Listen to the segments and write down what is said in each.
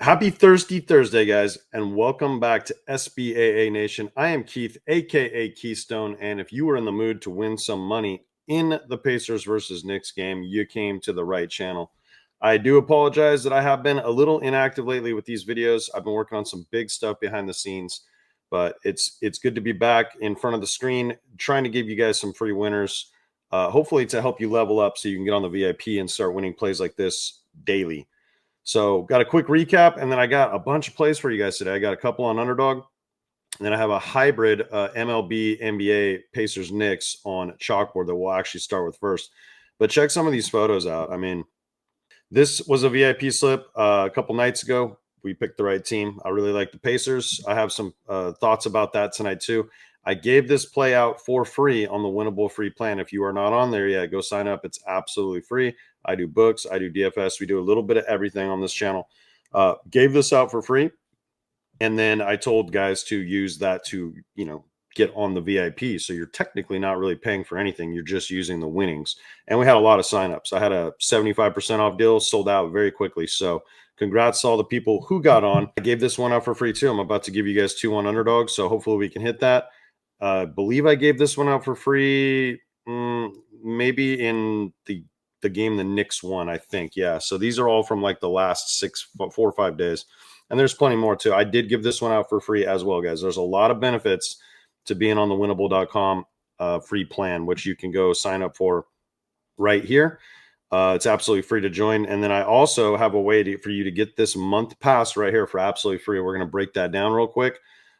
Happy Thirsty Thursday, guys, and welcome back to SBAA Nation. I am Keith, aka Keystone, and if you were in the mood to win some money in the Pacers versus Knicks game, you came to the right channel. I do apologize that I have been a little inactive lately with these videos. I've been working on some big stuff behind the scenes, but it's good to be back in front of the screen, trying to give you guys some free winners, hopefully to help you level up so you can get on the VIP and start winning plays like this daily. So got a quick recap, and then I got a bunch of plays for you guys today. I got a couple on Underdog, and then I have a hybrid MLB, NBA, Pacers, Knicks on chalkboard that we'll actually start with first. But check some of these photos out. I mean, this was a VIP slip a couple nights ago. We picked the right team. I really like the Pacers. I have some thoughts about that tonight too. I gave this play out for free on the Winnable free plan. If you are not on there yet, go sign up. It's absolutely free. I do books. I do DFS. We do a little bit of everything on this channel. Gave this out for free. And then I told guys to use that to, get on the VIP. So you're technically not really paying for anything. You're just using the winnings. And we had a lot of signups. I had a 75% off deal, sold out very quickly. So congrats to all the people who got on. I gave this one out for free too. I'm about to give you guys 2 on Underdog. So hopefully we can hit that. I believe I gave this one out for free maybe in the game the Knicks won, I think. Yeah. So these are all from like the last 4 or 5 days. And there's plenty more too. I did give this one out for free as well, guys. There's a lot of benefits to being on the winnable.com free plan, which you can go sign up for right here. It's absolutely free to join. And then I also have a way for you to get this month pass right here for absolutely free. We're going to break that down real quick.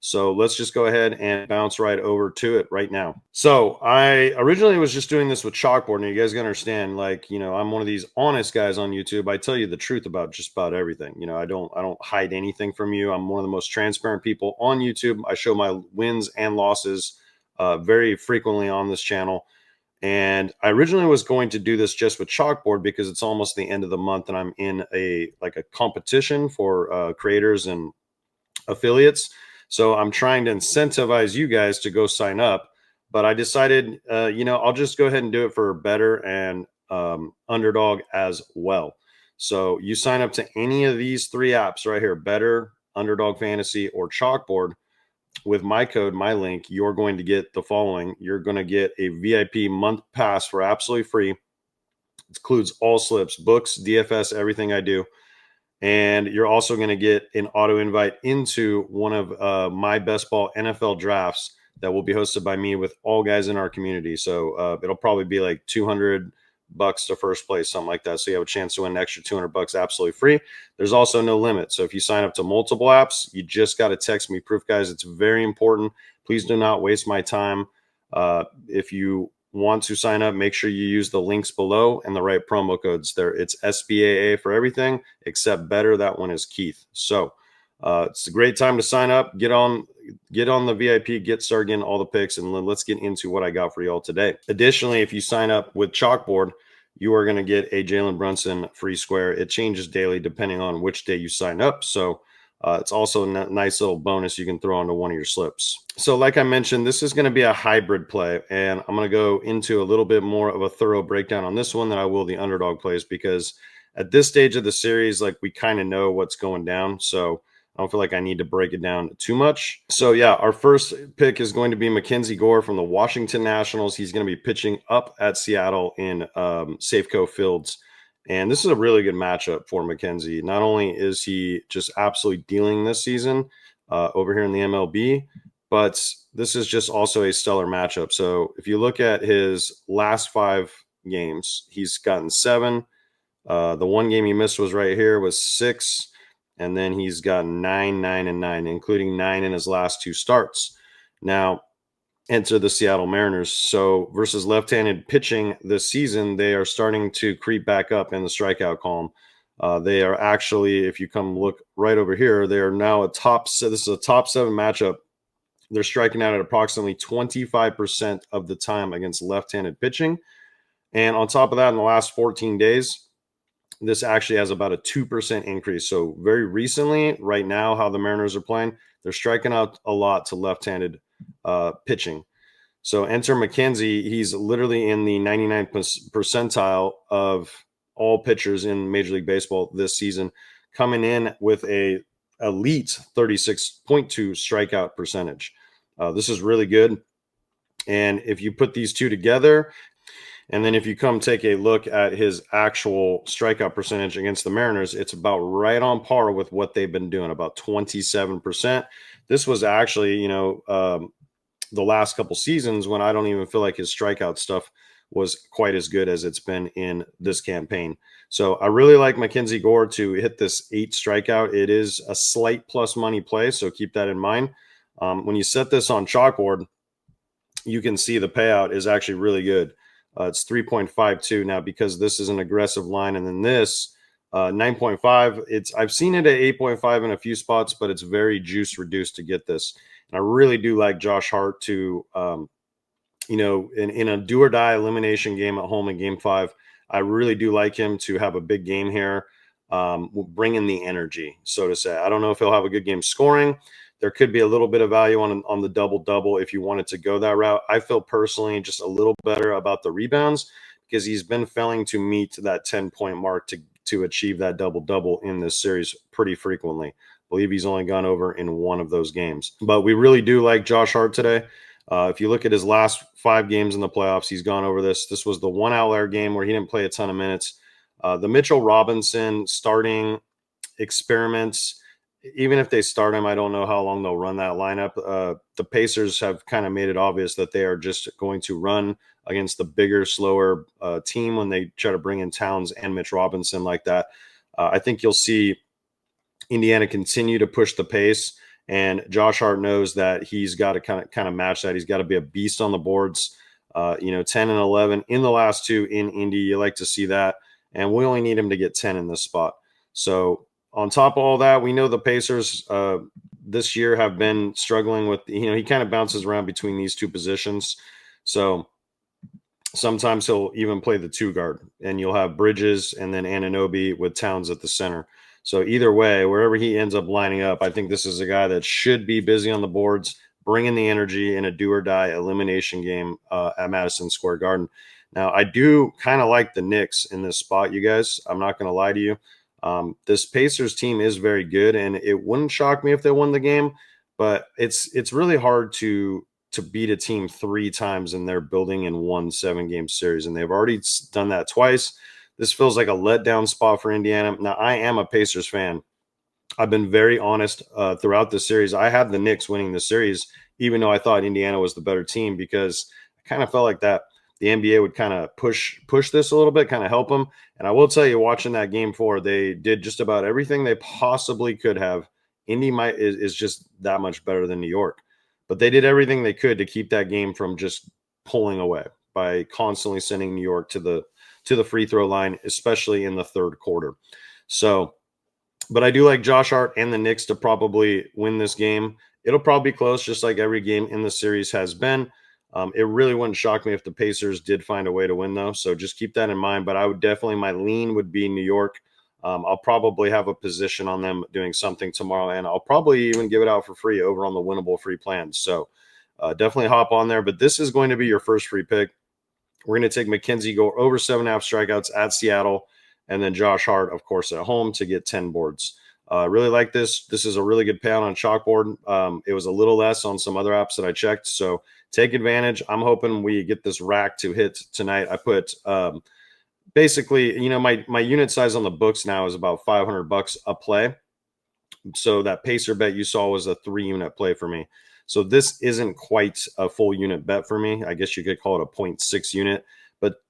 So let's just go ahead and bounce right over to it right now. So I originally was just doing this with chalkboard, and you guys gotta understand, I'm one of these honest guys on YouTube. I tell you the truth about just about everything. I don't hide anything from you. I'm one of the most transparent people on YouTube. I show my wins and losses very frequently on this channel. And I originally was going to do this just with chalkboard because it's almost the end of the month and I'm in a competition for creators and affiliates. So I'm trying to incentivize you guys to go sign up, but I decided, I'll just go ahead and do it for Better and Underdog as well. So you sign up to any of these 3 apps right here, Better, Underdog Fantasy, or Chalkboard. With my code, my link, you're going to get the following. You're going to get a VIP month pass for absolutely free. It includes all slips, books, DFS, everything I do. And you're also going to get an auto invite into one of my best ball NFL drafts that will be hosted by me with all guys in our community. So it'll probably be like $200 to first place, something like that. So you have a chance to win an extra $200 absolutely free. There's also no limit. So if you sign up to multiple apps, you just got to text me proof, guys. It's very important. Please do not waste my time. If you want to sign up, make sure you use the links below and the right promo codes there. It's SBAA for everything except Better. That one is Keith. So it's a great time to sign up. Get on the VIP, get started getting all the picks, and let's get into what I got for y'all today. Additionally, if you sign up with Chalkboard, you are going to get a Jalen Brunson free square. It changes daily depending on which day you sign up. So it's also a nice little bonus you can throw onto one of your slips. So like I mentioned, this is going to be a hybrid play, and I'm going to go into a little bit more of a thorough breakdown on this one than I will the Underdog plays, because at this stage of the series, we kind of know what's going down. So I don't feel like I need to break it down too much. So yeah, our first pick is going to be Mackenzie Gore from the Washington Nationals. He's going to be pitching up at Seattle in Safeco Fields. And this is a really good matchup for Mackenzie. Not only is he just absolutely dealing this season over here in the MLB, but this is just also a stellar matchup. So if you look at his last 5 games, he's gotten 7. The one game he missed was right here, was 6. And then he's gotten 9, 9, and 9, including 9 in his last 2 starts. Now, enter the Seattle Mariners. So versus left-handed pitching this season, they are starting to creep back up in the strikeout column. They are actually, if you come look right over here, they are now this is a top 7 matchup. They're striking out at approximately 25% of the time against left-handed pitching. And on top of that, in the last 14 days, this actually has about a 2% increase. So very recently, right now, how the Mariners are playing, they're striking out a lot to left-handed pitching. So enter Mackenzie. He's literally in the 99th percentile of all pitchers in Major League Baseball this season. coming in with a elite 36.2 strikeout percentage. This is really good. And if you put these two together, and then if you come take a look at his actual strikeout percentage against the Mariners, it's about right on par with what they've been doing, about 27%. This was actually, the last couple seasons when I don't even feel like his strikeout stuff was quite as good as it's been in this campaign. So I really like Mackenzie Gore to hit this 8 strikeout. It is a slight plus money play, so keep that in mind. When you set this on chalkboard, you can see the payout is actually really good. It's 3.52 now because this is an aggressive line, and then this 9.5. I've seen it at 8.5 in a few spots, but it's very juice reduced to get this. And I really do like Josh Hart to, in a do or die elimination game at home in Game 5. I really do like him to have a big game here, bring in the energy, so to say. I don't know if he'll have a good game scoring. There could be a little bit of value on the double-double if you wanted to go that route. I feel personally just a little better about the rebounds because he's been failing to meet that 10-point mark to achieve that double-double in this series pretty frequently. I believe he's only gone over in one of those games. But we really do like Josh Hart today. If you look at his last 5 games in the playoffs, he's gone over this. This was the one outlier game where he didn't play a ton of minutes. The Mitchell Robinson starting experiments, even if they start him, I don't know how long they'll run that lineup. The Pacers have kind of made it obvious that they are just going to run against the bigger, slower team when they try to bring in Towns and Mitch Robinson like that. I think you'll see Indiana continue to push the pace, and Josh Hart knows that he's got to kind of match that. He's got to be a beast on the boards. 10 and 11 in the last 2 in Indy. You like to see that, and we only need him to get 10 in this spot. So on top of all that, we know the Pacers this year have been struggling with, he kind of bounces around between these 2 positions. So sometimes he'll even play the 2 guard, and you'll have Bridges and then Anunoby with Towns at the center. So either way, wherever he ends up lining up, I think this is a guy that should be busy on the boards, bringing the energy in a do or die elimination game at Madison Square Garden. Now, I do kind of like the Knicks in this spot, you guys. I'm not going to lie to you. This Pacers team is very good, and it wouldn't shock me if they won the game, but it's really hard to beat a team 3 times in their building in one 7-game series, and they've already done that twice. This feels like a letdown spot for Indiana. Now, I am a Pacers fan. I've been very honest throughout the series. I had the Knicks winning the series, even though I thought Indiana was the better team, because I kind of felt like that the NBA would kind of push this a little bit, kind of help them. And I will tell you, watching that Game 4, they did just about everything they possibly could have. Indy is just that much better than New York. But they did everything they could to keep that game from just pulling away by constantly sending New York to the free throw line, especially in the third quarter. So, but I do like Josh Hart and the Knicks to probably win this game. It'll probably be close, just like every game in the series has been. It really wouldn't shock me if the Pacers did find a way to win, though. So just keep that in mind. But I would definitely, my lean would be New York. I'll probably have a position on them doing something tomorrow, and I'll probably even give it out for free over on the Winnable free plans. So definitely hop on there. But this is going to be your first free pick. We're going to take Mackenzie Gore over 7.5 strikeouts at Seattle, and then Josh Hart, of course, at home to get 10 boards. Really like this. This is a really good payout on chalkboard. It was a little less on some other apps that I checked. So take advantage. I'm hoping we get this rack to hit tonight. I put basically, my unit size on the books now is about $500 a play. So that Pacer bet you saw was a 3-unit play for me. So this isn't quite a full unit bet for me. I guess you could call it a 0.6 unit. But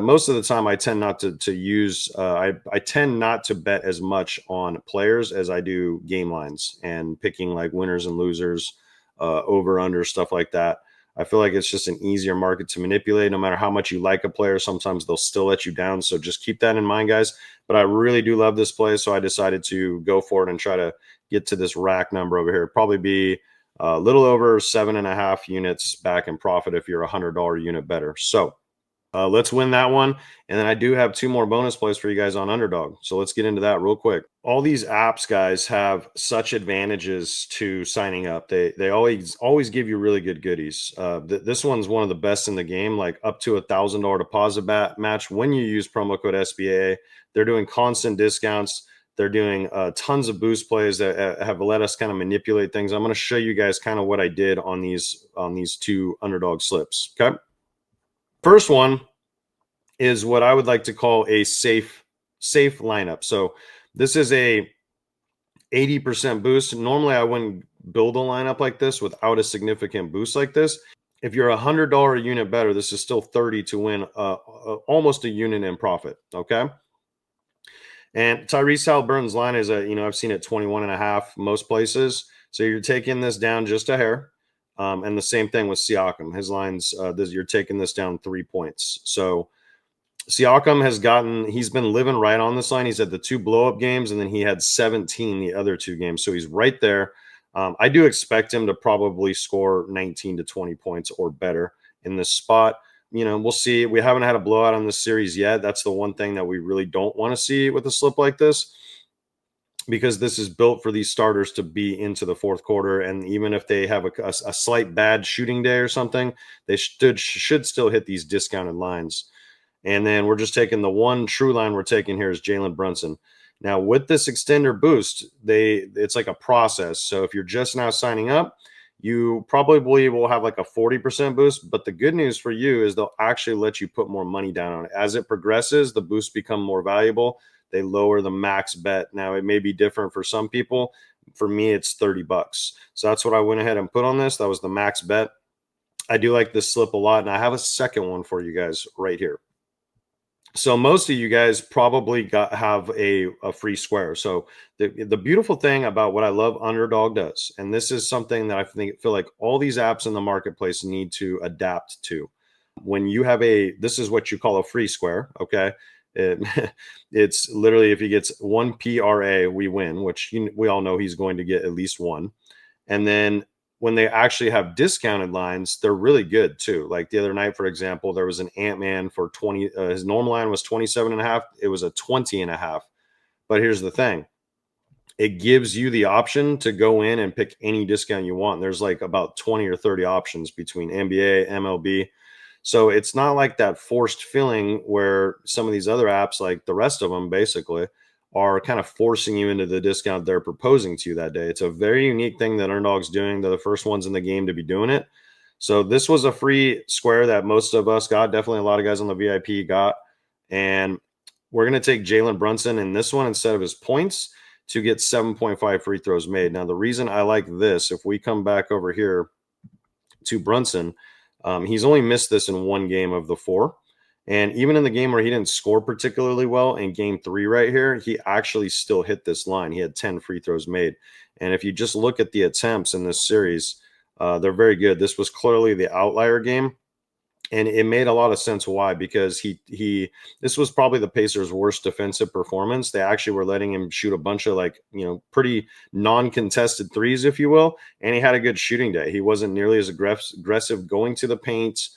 most of the time, I tend not to use. I tend not to bet as much on players as I do game lines and picking like winners and losers, over under stuff like that. I feel like it's just an easier market to manipulate. No matter how much you like a player, sometimes they'll still let you down. So just keep that in mind, guys. But I really do love this play, so I decided to go for it and try to get to this rack number over here. Probably be a little over 7.5 units back in profit if you're a $100 unit better. So let's win that one. And then I do have 2 more bonus plays for you guys on Underdog. So let's get into that real quick. All these apps, guys, have such advantages to signing up. They always give you really good goodies. This one's one of the best in the game, like up to $1,000 deposit match when you use promo code SBAA. They're doing constant discounts. They're doing tons of boost plays that have let us kind of manipulate things. I'm going to show you guys kind of what I did on these two underdog slips. Okay. First one is what I would like to call a safe lineup. So this is a 80% boost. Normally I wouldn't build a lineup like this without a significant boost like this. If you're $100 a unit better, this is still 30 to win almost a unit in profit. Okay. And Tyrese Halliburton's line is I've seen it 21 and a half most places. So you're taking this down just a hair. And the same thing with Siakam. His lines, you're taking this down 3 points. So Siakam he's been living right on this line. He's had the 2 blow-up games, and then he had 17 the other 2 games. So he's right there. I do expect him to probably score 19 to 20 points or better in this spot. We'll see. We haven't had a blowout on this series yet. That's the one thing that we really don't want to see with a slip like this, because this is built for these starters to be into the fourth quarter. And even if they have a slight bad shooting day or something, they should still hit these discounted lines. And then we're just taking the one true line we're taking here is Jalen Brunson. Now, with this extender boost, it's like a process. So if you're just now signing up, you probably will have like a 40% boost. But the good news for you is they'll actually let you put more money down on it. As it progresses, the boosts become more valuable. They lower the max bet. Now, it may be different for some people. For me, it's $30. So that's what I went ahead and put on this. That was the max bet. I do like this slip a lot. And I have a second one for you guys right here. So most of you guys probably have a free square. So the beautiful thing about what I love Underdog does, and this is something that I feel like all these apps in the marketplace need to adapt to. When you have this is what you call a free square. Okay. It's literally, if he gets 1 PRA, we win, which we all know he's going to get at least 1. And then when they actually have discounted lines, they're really good too. Like the other night, for example, there was an Ant-Man for 20. His normal line was 27 and a half. It was a 20 and a half. But here's the thing. It gives you the option to go in and pick any discount you want. There's like about 20 or 30 options between NBA, MLB. So it's not like that forced feeling where some of these other apps, like the rest of them basically, are kind of forcing you into the discount they're proposing to you that day. It's a very unique thing that Underdog's doing. They're the first ones in the game to be doing it. So this was a free square that most of us got. Definitely a lot of guys on the VIP got. And we're going to take Jalen Brunson in this one instead of his points to get 7.5 free throws made. Now, the reason I like this, if we come back over here to Brunson, he's only missed this in 1 game of the 4. And even in the game where he didn't score particularly well, in game 3 right here, he actually still hit this line. He had 10 free throws made. And if you just look at the attempts in this series, they're very good. This was clearly the outlier game. And it made a lot of sense why, because this was probably the Pacers' worst defensive performance. They actually were letting him shoot a bunch of pretty non-contested threes, if you will. And he had a good shooting day. He wasn't nearly as aggressive going to the paint,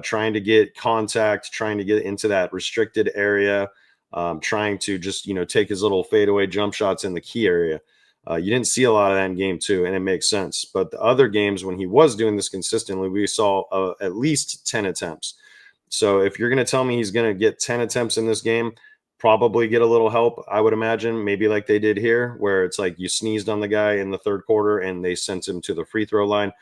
trying to get contact, trying to get into that restricted area, trying to just, take his little fadeaway jump shots in the key area. You didn't see a lot of that in game 2, and it makes sense. But the other games, when he was doing this consistently, we saw at least 10 attempts. So if you're going to tell me he's going to get 10 attempts in this game, probably get a little help, I would imagine, maybe like they did here, where it's like you sneezed on the guy in the 3rd quarter and they sent him to the free throw line.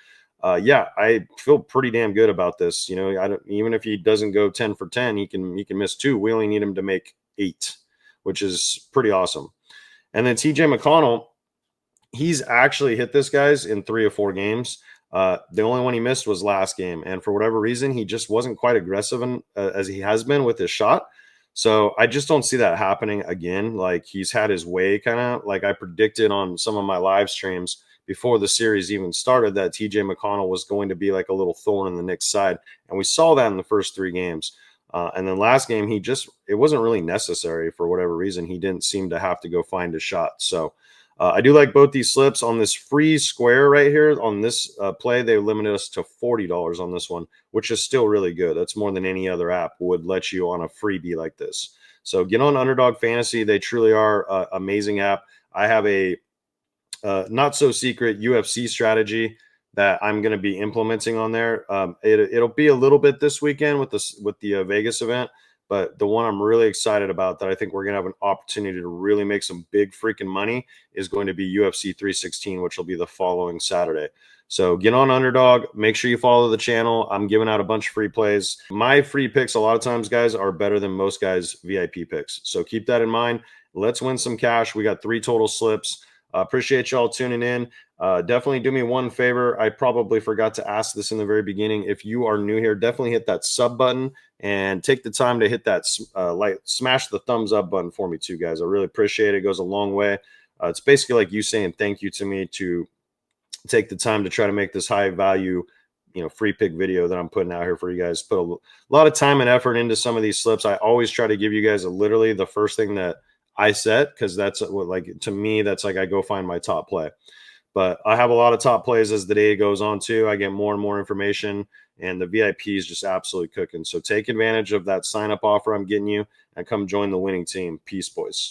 I feel pretty damn good about this. Even if he doesn't go 10 for 10, he can miss 2. We only need him to make 8, which is pretty awesome. And then TJ McConnell, he's actually hit this, guys, in 3 or 4 games. The only one he missed was last game. And for whatever reason, he just wasn't quite aggressive as he has been with his shot. So I just don't see that happening again. Like, he's had his way, kind of like I predicted on some of my live streams before the series even started, that TJ McConnell was going to be like a little thorn in the Knicks' side. And we saw that in the first 3 games. And then last game, it wasn't really necessary for whatever reason. He didn't seem to have to go find a shot. So I do like both these slips. On this free square right here, on this play, they limited us to $40 on this one, which is still really good. That's more than any other app would let you on a freebie like this. So get on Underdog Fantasy. They truly are an amazing app. I have a not so secret UFC strategy that I'm going to be implementing on there. It'll be a little bit this weekend with the Vegas event, But the one I'm really excited about that I think we're going to have an opportunity to really make some big freaking money is going to be UFC 316, which will be the following Saturday. So get on Underdog. Make sure you follow the channel. I'm giving out a bunch of free plays. My free picks, a lot of times, guys, are better than most guys' VIP picks. So keep that in mind. Let's win some cash. We got 3 total slips. Appreciate y'all tuning in. Definitely do me one favor. I probably forgot to ask this in the very beginning. If you are new here, definitely hit that sub button and take the time to hit that smash the thumbs up button for me too, guys. I really appreciate it. It goes a long way. It's basically like you saying thank you to me to take the time to try to make this high value, free pick video that I'm putting out here for you guys. Put a lot of time and effort into some of these slips. I always try to give you guys literally the first thing that I set, because that's what, like, to me, that's like I go find my top play. But I have a lot of top plays as the day goes on too. I get more and more information, and the VIP is just absolutely cooking. So take advantage of that sign up offer I'm getting you and come join the winning team. Peace, boys.